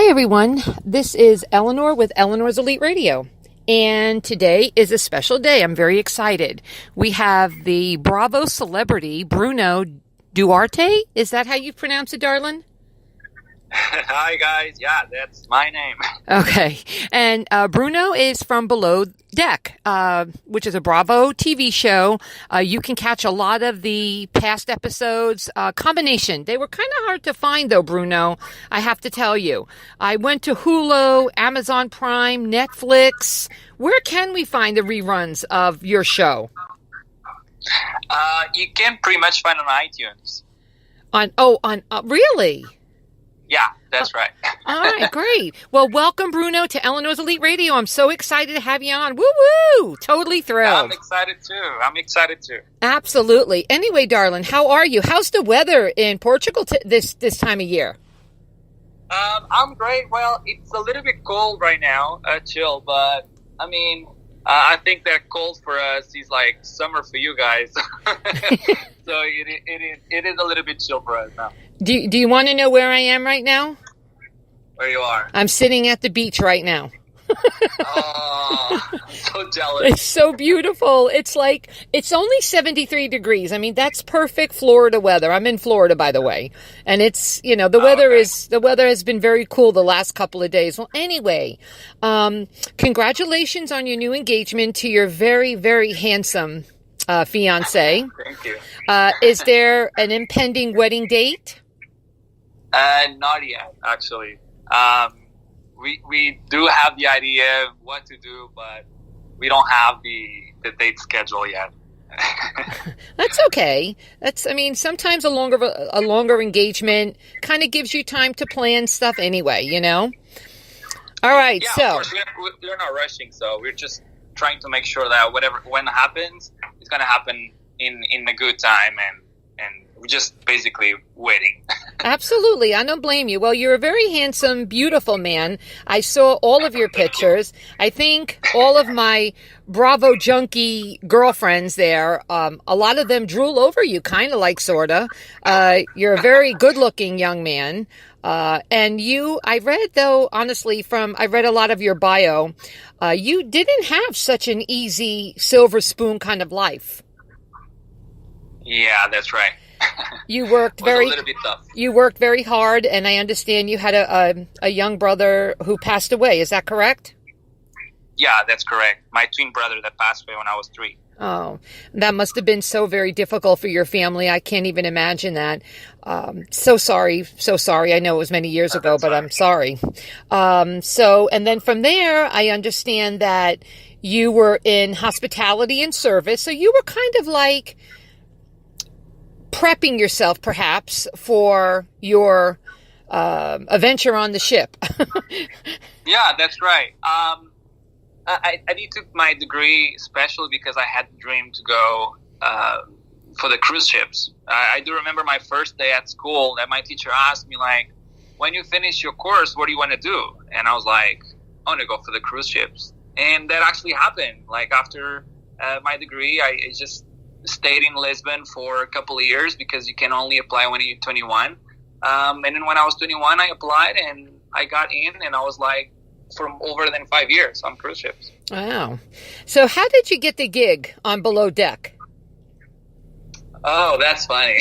Hi, everyone. This is Eleanor with Eleanor's Elite Radio. And today is a special day. I'm very excited. We have the Bravo celebrity, Bruno Duarte. Is that how you pronounce it, darling? Hi, guys. Yeah, that's my name. Okay. And Bruno is from Below Deck, which is a Bravo TV show. You can catch a lot of the past episodes. Combination. They were kind of hard to find, though, Bruno, I have to tell you. I went to Hulu, Amazon Prime, Netflix. Where can we find the reruns of your show? You can pretty much find on iTunes. Really? Yeah, that's right. All right, great. Well, welcome, Bruno, to Eleanor's Elite Radio. I'm so excited to have you on. Woo-woo! Totally thrilled. I'm excited too. Absolutely. Anyway, darling, how are you? How's the weather in Portugal this time of year? I'm great. Well, it's a little bit cold right now, chill, but I mean, I think that cold for us is like summer for you guys. So it is a little bit chill for us now. Do you want to know where I am right now? Where you are? I'm sitting at the beach right now. Oh, so jealous. It's so beautiful. It's only 73 degrees. I mean, that's perfect Florida weather. I'm in Florida, by the way. And it's, the weather has been very cool the last couple of days. Well, anyway, congratulations on your new engagement to your very, very handsome fiance. Thank you. Is there an impending wedding date? Not yet, actually. We do have the idea of what to do, but we don't have the date schedule yet. That's okay. Sometimes a longer engagement kind of gives you time to plan stuff anyway, All right, yeah, so of course, we're not rushing, so we're just trying to make sure that when it happens, it's going to happen in a good time, and we're just basically waiting. Absolutely. I don't blame you. Well, you're a very handsome, beautiful man. I saw all of your pictures. I think all of my Bravo junkie girlfriends there, a lot of them drool over you, kind of like, sort of. You're a very good-looking young man. And I read, though, honestly, I read a lot of your bio. You didn't have such an easy silver spoon kind of life. Yeah, that's right. You worked a little bit tough. You worked very hard, and I understand you had a young brother who passed away. Is that correct? Yeah, that's correct. My twin brother that passed away when I was 3. Oh, that must have been so very difficult for your family. I can't even imagine that. So sorry. I know it was many years ago, but I'm sorry. And then from there, I understand that you were in hospitality and service. So you were kind of like prepping yourself, perhaps, for your adventure on the ship. Yeah, that's right. I took my degree especially because I had the dream to go for the cruise ships. I do remember my first day at school that my teacher asked me, like, when you finish your course, what do you want to do? And I was like, I want to go for the cruise ships. And that actually happened. Like, after my degree, I just stayed in Lisbon for a couple of years because you can only apply when you're 21. And then when I was 21, I applied and I got in, and I was like, for over than 5 years on cruise ships. Wow. So how did you get the gig on Below Deck? Oh, that's funny.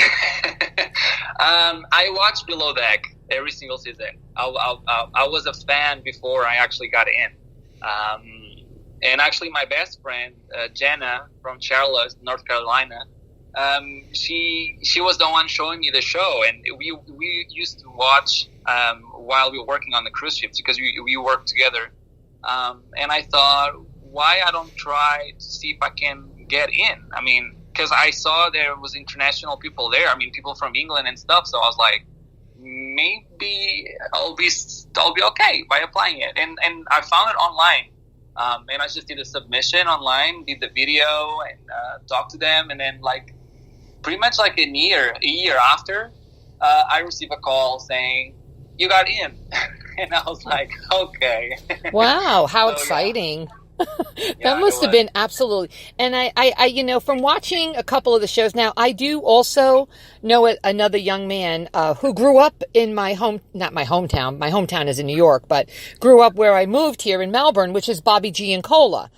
I watched Below Deck every single season. I was a fan before I actually got in. And actually my best friend, Jenna from Charlotte, North Carolina, she was the one showing me the show, and we used to watch while we were working on the cruise ships because we worked together. And I thought, why I don't try to see if I can get in? I mean, because I saw there was international people there. I mean, people from England and stuff. So I was like, maybe I'll be okay by applying it. And I found it online. And I just did a submission online, did the video, and talked to them. And then, like, pretty much like a year after, I received a call saying, "You got in." And I was like, okay. Wow, how exciting. That Yeah, it must have was. been absolutely. And from watching a couple of the shows now, I do also know another young man who grew up in not my hometown. My hometown is in New York, but grew up where I moved here in Melbourne, which is Bobby Giancola.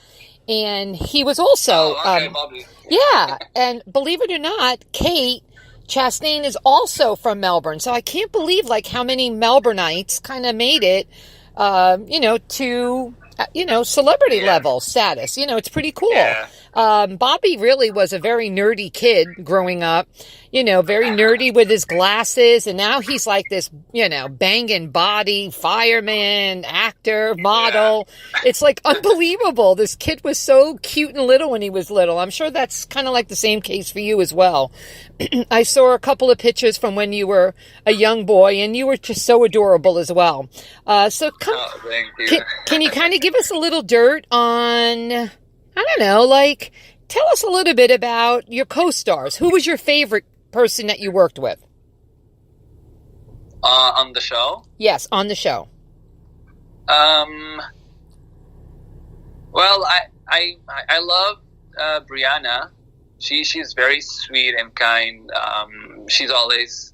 And he was also, Oh, okay, Bobby. yeah. And believe it or not, Kate Chastain is also from Melbourne. So I can't believe like how many Melbourneites kind of made it, to celebrity level status. It's pretty cool. Yeah. Bobby really was a very nerdy kid growing up, very nerdy with his glasses. And now he's like this, banging body, fireman, actor, model. Yeah. It's like unbelievable. This kid was so cute and little when he was little. I'm sure that's kind of like the same case for you as well. I saw a couple of pictures from when you were a young boy, and you were just so adorable as well. Thank you. Can you kind of give us a little dirt on, I don't know, like, tell us a little bit about your co-stars. Who was your favorite person that you worked with? On the show? Yes, on the show. Well, I love Brianna. She's very sweet and kind. She's always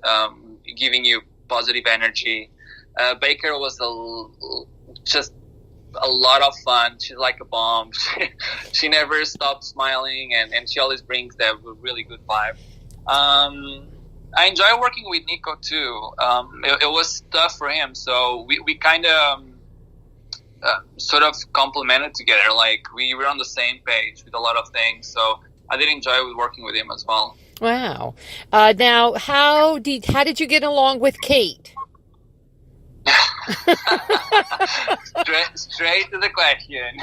giving you positive energy. Baker was just a lot of fun. She's like a bomb. She never stops smiling, and she always brings that really good vibe. I enjoy working with Nico too. It was tough for him, so we kind of sort of complemented together. Like we were on the same page with a lot of things, so I did enjoy working with him as well. Wow. Now, how did you get along with Kate? Straight to the question.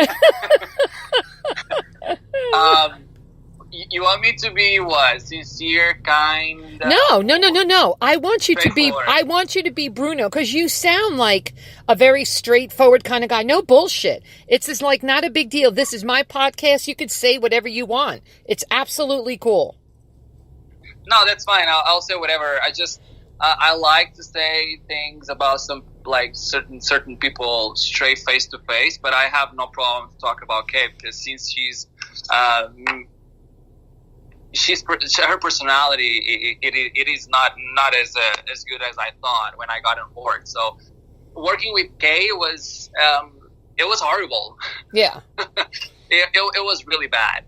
You want me to be what? Sincere, kind? No. I want you to be Bruno, because you sound like a very straightforward kind of guy. No bullshit. It's just like not a big deal. This is my podcast. You could say whatever you want. It's absolutely cool. No, that's fine. I'll say whatever. I just I like to say things about some like certain people straight face to face, but I have no problem to talk about Kate because since she's her personality, it is not as good as I thought when I got on board. So working with Kay was it was horrible. Yeah, it was really bad.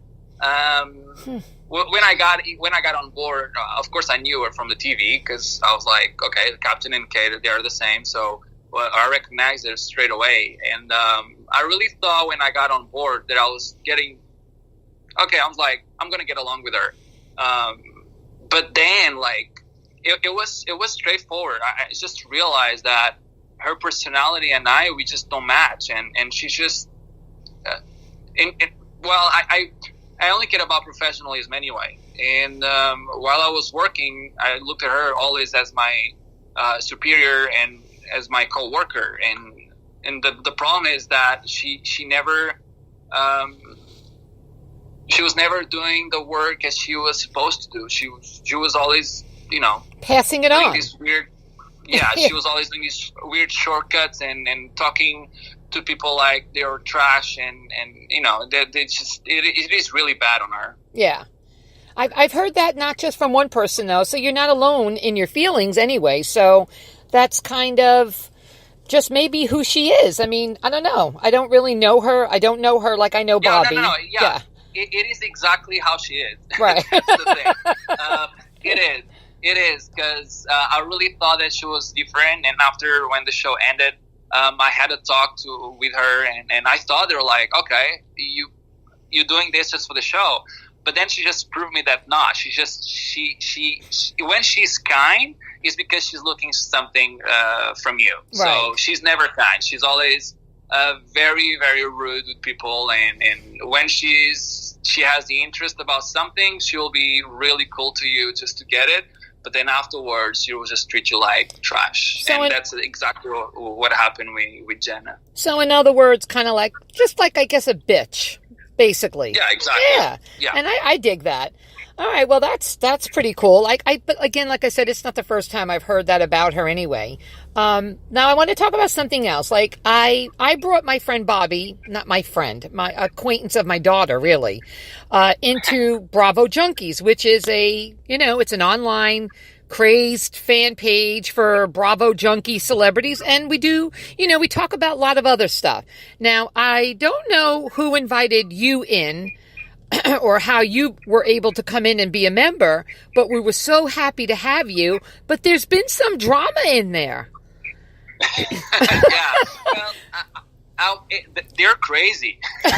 When I got on board, of course I knew her from the TV because I was like, okay, the captain and Kate, they are the same. So I recognized her straight away, and I really thought when I got on board that I was getting. Okay, I was like, I'm gonna get along with her, but then like it was straightforward. I just realized that her personality and we just don't match, and she's just, I only care about professionalism anyway. And while I was working, I looked at her always as my superior and as my co-worker, and the problem is that she never. She was never doing the work as she was supposed to do. She was always, passing it on. These weird, she was always doing these weird shortcuts and talking to people like they were trash, and it is really bad on her. Yeah, I've heard that not just from one person though. So you're not alone in your feelings anyway. So that's kind of just maybe who she is. I mean, I don't know. I don't really know her. I don't know her like I know Bobby. Yeah. It is exactly how she is. Right. That's the thing. It is because I really thought that she was different. And after when the show ended, I had a talk with her, and I thought they were like, okay, you're doing this just for the show. But then she just proved me that not. She when she's kind, it's because she's looking for something from you. Right. So she's never kind. She's always very, very rude with people, and when she has the interest about something, she'll be really cool to you just to get it, but then afterwards she will just treat you like trash. So that's exactly what happened with Jenna. So in other words, kind of like, just like, I guess, a bitch, basically. Yeah, exactly. Yeah. And I dig that. All right, well that's pretty cool. But again, like I said, it's not the first time I've heard that about her anyway. Now I want to talk about something else. Like I brought my friend Bobby, not my friend, my acquaintance of my daughter, really, into Bravo Junkies, which is it's an online crazed fan page for Bravo junkie celebrities, and we talk about a lot of other stuff. Now I don't know who invited you in or how you were able to come in and be a member, but we were so happy to have you. But there's been some drama in there. Yeah, well, they're crazy. They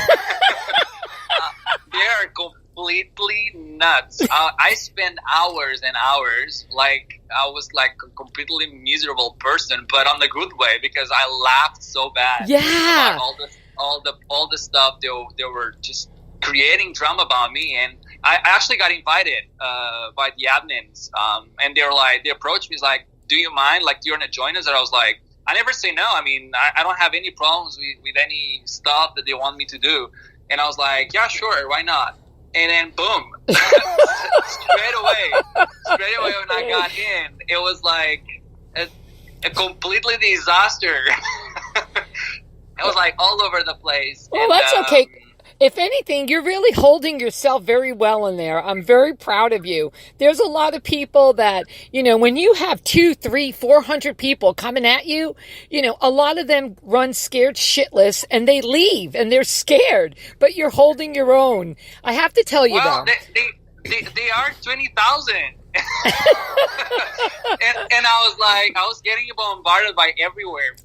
are completely nuts. I spent hours and hours, like I was like a completely miserable person, but on the good way, because I laughed so bad. Yeah, about all the stuff they were just creating drama about me. And I actually got invited by the admins, and they approached me, like, do you mind, like, do you want to join us? And I was like, I never say no. I mean, I don't have any problems with any stuff that they want me to do. And I was like, yeah, sure, why not? And then boom, straight away when I got in, it was like a completely disaster. It was like all over the place. Well, that's okay. If anything, you're really holding yourself very well in there. I'm very proud of you. There's a lot of people that, when you have 200, 300, 400 people coming at you, a lot of them run scared shitless and they leave and they're scared, but you're holding your own. I have to tell you though. They are 20,000. and I was getting bombarded by everywhere.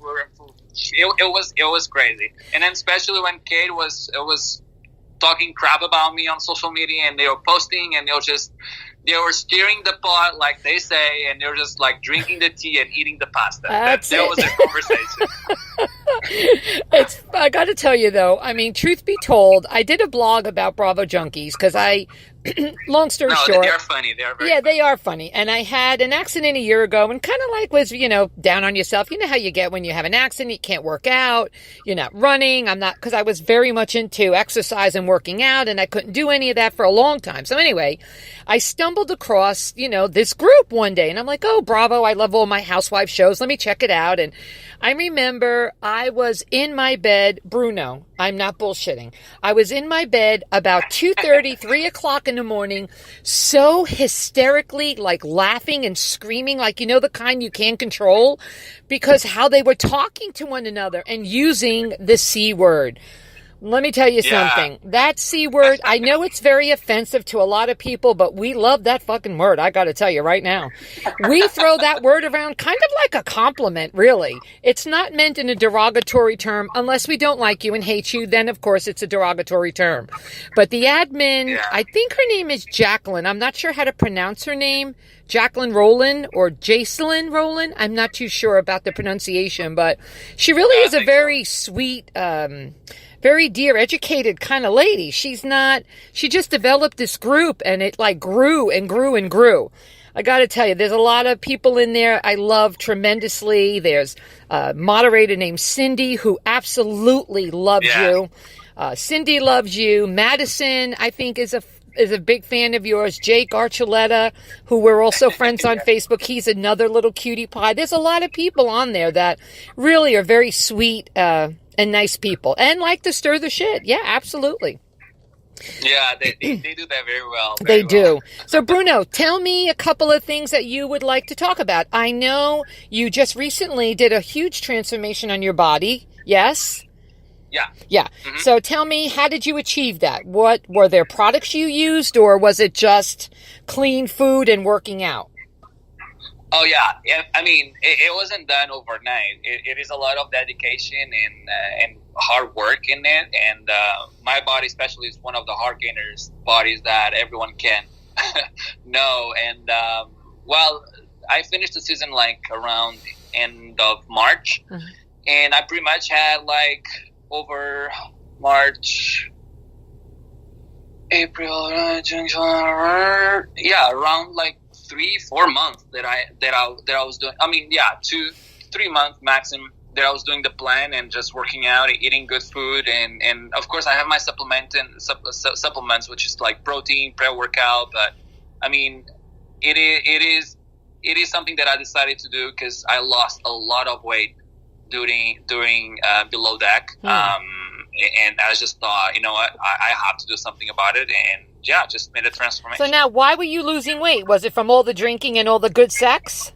It was crazy. And then especially when Kate was talking crap about me on social media, and they were posting, and they were stirring the pot, like they say, and they were just like drinking the tea and eating the pasta. That was their conversation. I got to tell you though, I mean, truth be told, I did a blog about Bravo Junkies because long story short. They are funny. They are very funny. They are funny. And I had an accident a year ago and kind of like was, down on yourself. You know how you get when you have an accident, you can't work out, you're not running. Because I was very much into exercise and working out, and I couldn't do any of that for a long time. So anyway, I stumbled across, this group one day, and I'm like, oh, Bravo, I love all my housewife shows. Let me check it out. And I remember I was in my bed, Bruno, I'm not bullshitting. I was in my bed about 2:30, 3 o'clock in the morning, so hysterically, like laughing and screaming, like, the kind you can't control, because how they were talking to one another and using the C word. Let me tell you something. That C word, I know it's very offensive to a lot of people, but we love that fucking word. I got to tell you right now. We throw that word around kind of like a compliment, really. It's not meant in a derogatory term. Unless we don't like you and hate you, then of course it's a derogatory term. But the admin, I think her name is Jacqueline. I'm not sure how to pronounce her name. Jacqueline Rowland or Jacelyn Rowland. I'm not too sure about the pronunciation, but she really is a very sweet, very dear, educated kind of lady. She just developed this group, and it like grew and grew and grew. I got to tell you, there's a lot of people in there I love tremendously. There's a moderator named Cindy who absolutely loves you. Cindy loves you. Madison, I think, is a big fan of yours. Jake Archuleta, who we're also friends on Facebook. He's another little cutie pie. There's a lot of people on there that really are very sweet, and nice people, and like to stir the shit. Yeah, absolutely. Yeah, they do that very well. They do. So, Bruno, tell me a couple of things that you would like to talk about. I know you just recently did a huge transformation on your body. Yes? Yeah. Mm-hmm. So tell me, how did you achieve that? What were there products you used, or was it just clean food and working out? Oh, yeah. I mean, it wasn't done overnight. It is a lot of dedication and hard work in it. And my body especially is one of the hard gainers bodies that everyone can know. And, I finished the season like around end of March. Mm-hmm. And I pretty much had like over March, April, June, July, around like 3-4 months that I was doing. I mean, 2-3 months maximum that I was doing the plan and just working out, eating good food, and of course I have my supplements, which is like protein, pre-workout. But I mean, it is something that I decided to do because I lost a lot of weight during below deck. And I just thought, you know what, I have to do something about it, and yeah, just made a transformation. So now, why were you losing weight? Was it from all the drinking and all the good sex?